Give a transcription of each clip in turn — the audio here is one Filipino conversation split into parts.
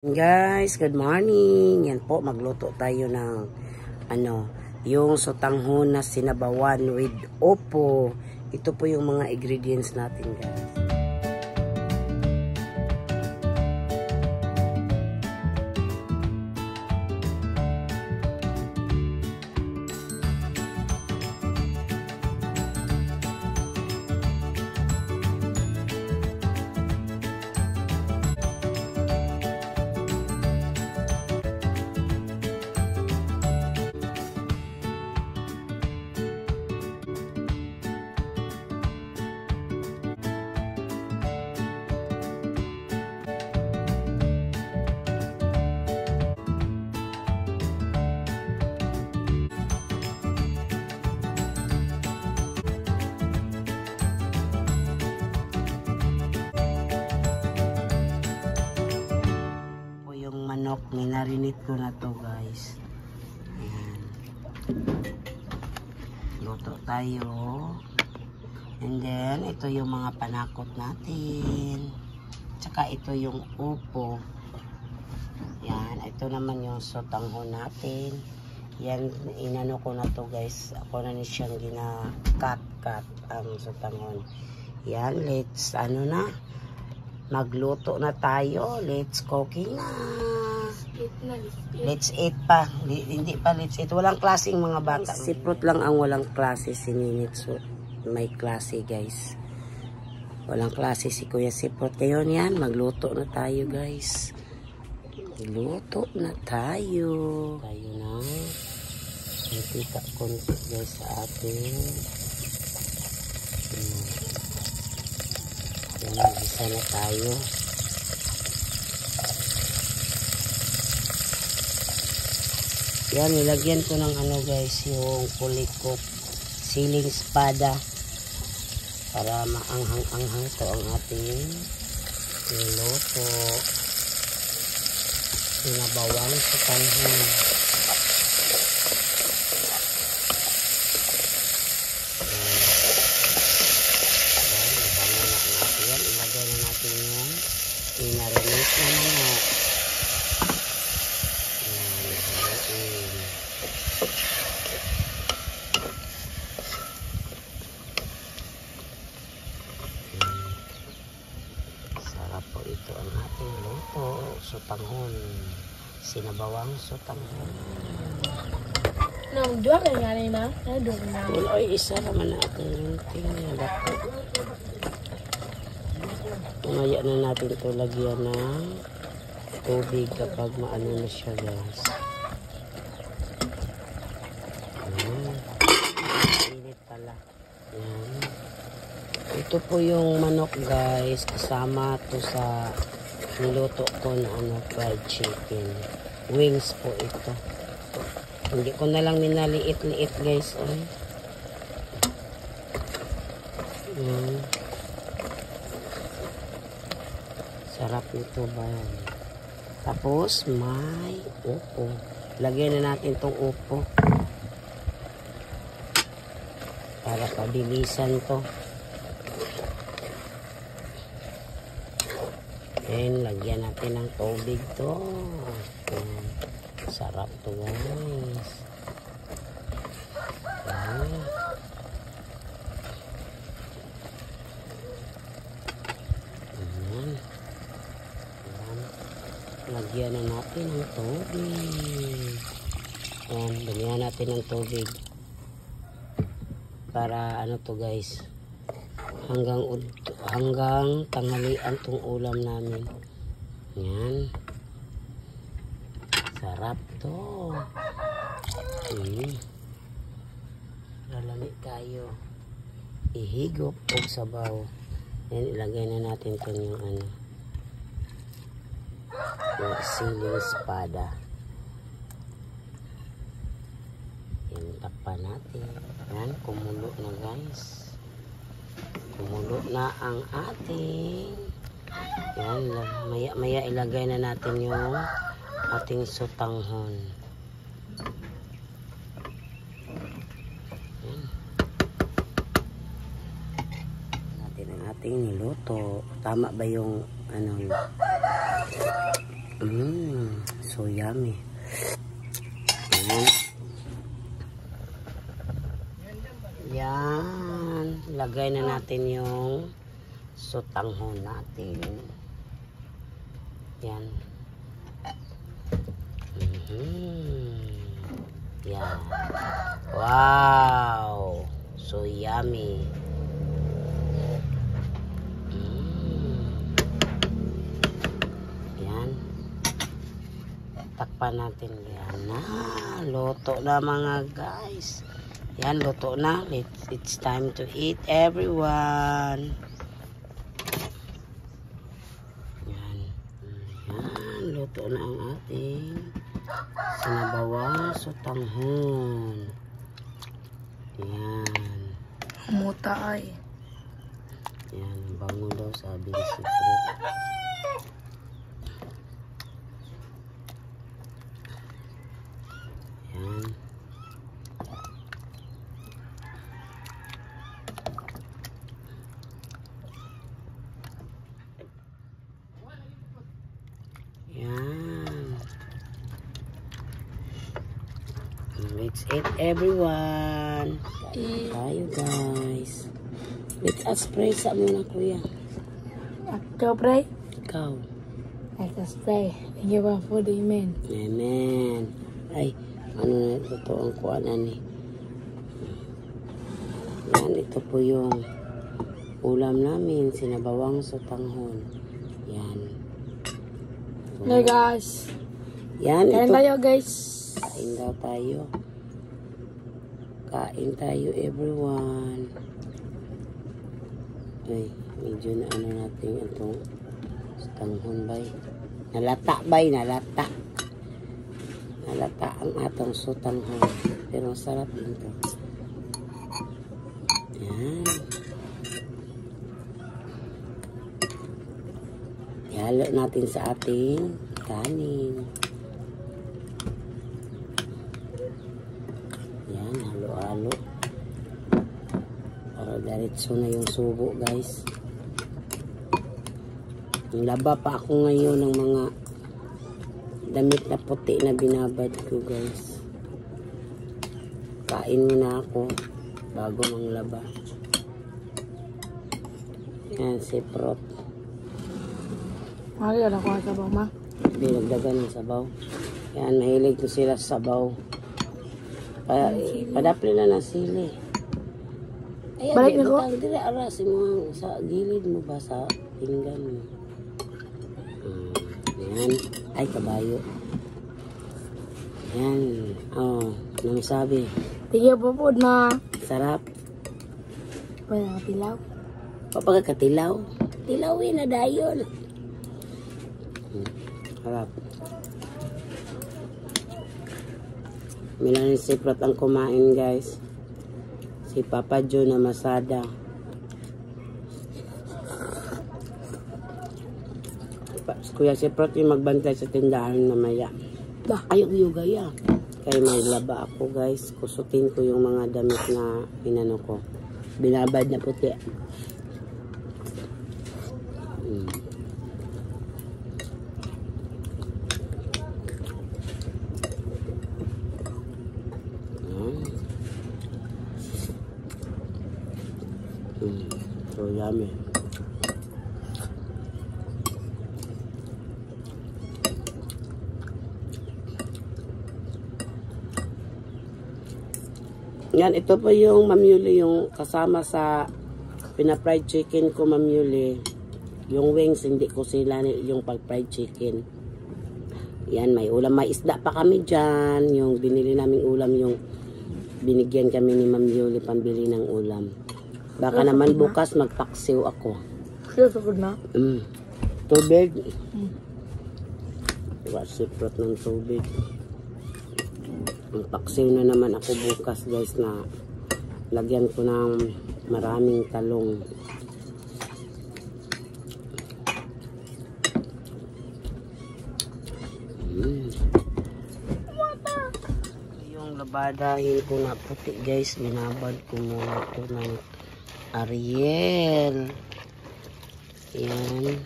Guys, good morning. Yan po, magluto tayo ng yung sotanghon na sinabawan with opo. Ito po yung mga ingredients natin, guys. Manok, minarinate ko na to, guys. Ayan. Luto tayo. And then, ito yung mga panakot natin. Tsaka ito yung upo. Yan. Ito naman yung sotanghon natin. Yan, inano ko na to, guys. Ako na ni siyang gina-cut ang sotanghon. Yan, let's, magluto na tayo. Let's cooking na. Let's eat pa. Hindi pa let's eat. Walang klaseng mga bata. Si Fruit lang ang walang klase. Si Ninit. So, may klase, guys. Walang klase si Kuya si Fruit. Ngayon yan, magluto na tayo, guys. Luto na tayo. Tayo na. Konti, guys, sa atin. Yan, isa na tayo. Yan, nilagyan ko ng guys, yung kulikop siling espada para maanghang-anghang to ang ating niluto. Sinabawang sotanghon. Yan, ibango na natin yan. Ilagay na natin yung inarinate na manok. Sarap po ito ang ating luto, sotanghon, sinabawang sotanghon. Dua ka nga rin ma? Wala ay isa naman na ating lunting na dapat. Umaya na natin ito lagyan ng tubig kapag maano na siya, guys. Init pala. Yan. Ito po yung manok, guys, kasama to sa niluto ko na fried chicken. Wings po ito. Hindi ko na lang minaliit-liit, guys. Ay. Yan. Sarap nito ba? Tapos may upo. Lagyan na natin tong upo. Para pabilisan to. And lagyan natin ng tubig to. Sarap to, guys. Lagyan na natin ng tubig. Ayan, lagyan natin ng tubig. Para to, guys, hanggang tanghalian tong ulam namin. Yan. Sarap to. Lalami tayo. Ihigop o sabaw. Yan, ilagay na natin ito yung yung siling espada. Yan, takpan natin. Yan, kumulo na, guys. Kumulo na ang ating. Yan, maya ilagay na natin yung ating sotanghon. Yan. Natin ang ating niluto. Tama ba yung So yummy. Ayan. Yan. Lagay na natin yung sotanghon natin. Yan. Yan. Wow. So yummy. Yan. Takpan natin yan. Luto na mga guys. Yan, luto na. It's time to eat, everyone. Yan. Yan, luto na ang ating sinabawang sotanghon. Yan. Muta ay. Yan, bango daw sabi ni si Fruit. Yan. Yan. Let's eat, everyone. Tayo guys. Let's spray sa muna kuya. Ako pray. Ikaw. Ako spray. Thank you for the amen. Amen. Ay, ano na ito ang kuanan ni. Yan, ito po yung ulam namin, sinabawang sotanghon. Yan. Hey guys. Yan, Kain ito. tayo guys. Kain daw tayo. Kain tayo, everyone. Ay, medyo na ano natin itong sotanghon bay. Nalata bay, nalata. Nalata ang atong sotanghon. Pero sarap din to. Yan. Ihalo natin sa ating kanin. Yan, halo-halo. Para diretso na yung subo, guys. Laba pa ako ngayon ng mga damit na puti na binabad ko, guys. Kain muna ako bago mang laba. Yan, si Prot. Makikita ko ang sabaw ma. Dinagdagan ng sabaw. Yan, mahilig ko sila sa sabaw. Padapli na ng sili. Ay, balik na ko. Dire, arasin mo sa gilid mo ba sa pinggan mo. Yan. Ay, kabayo. Yan. Oh, ano sabi? Tigil po po na. Sarap. Wala ka tilaw. Papagkatilaw. Tilawin na dayon. Sarap. Milan si Prot ang kumain, guys. Si Papa Joe na masada. Kuya si Prot yung magbantay sa tindahan na maya. Ayok yung gaya. Kaya may laba ako, guys. Kusutin ko yung mga damit na inano ko. Binabad na puti. So yummy. Yan, ito po yung mamuli, yung kasama sa pina-fried chicken ko, mamuli. Yung wings, hindi ko sila yung pag-fried chicken. Yan, may ulam, may isda pa kami dyan. Yung binili naming ulam, yung binigyan kami ni Ma'am Yuli pambili ng ulam. Baka naman bukas magpaksiw ako. Sasagod na? Tubig. Siprat ng tubig. Magpaksiw na naman ako bukas, guys, na lagyan ko ng maraming talong. Yung labadahin ko na puti, guys, binabad ko muna ito ng Ariel. Yan.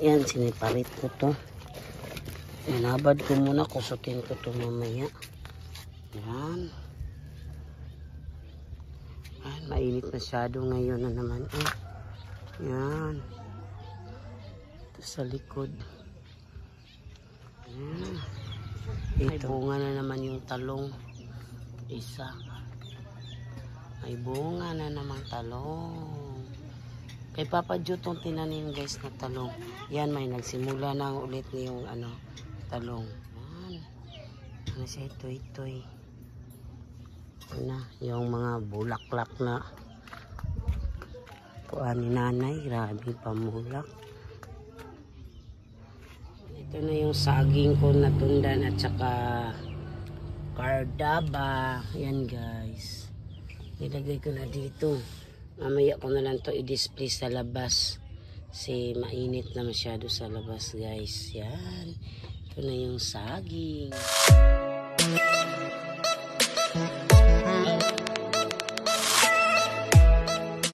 Yan, siniparit ko to. Inabad ko muna, kusutin ko to mamaya. Yan. Yan, mainit masyado ngayon na naman. Yan. Ito sa likod. Yan. May bunga na naman yung talong. Isa. May bunga na naman talong. Kay Papa Joe tong tinanim guys na talong. Yan, may nagsimula na ulit yung talong. Yan. Ano siya, itoy. Na, yung mga bulaklak na kuha ni nanay. Grabe pamulak. Ito na yung saging ko na tundan at saka cardaba. Yan guys. Nilagay ko na dito. Mamaya ko na lang to i-display sa labas. Kasi mainit na masyado sa labas guys. Yan. Ito na yung saging.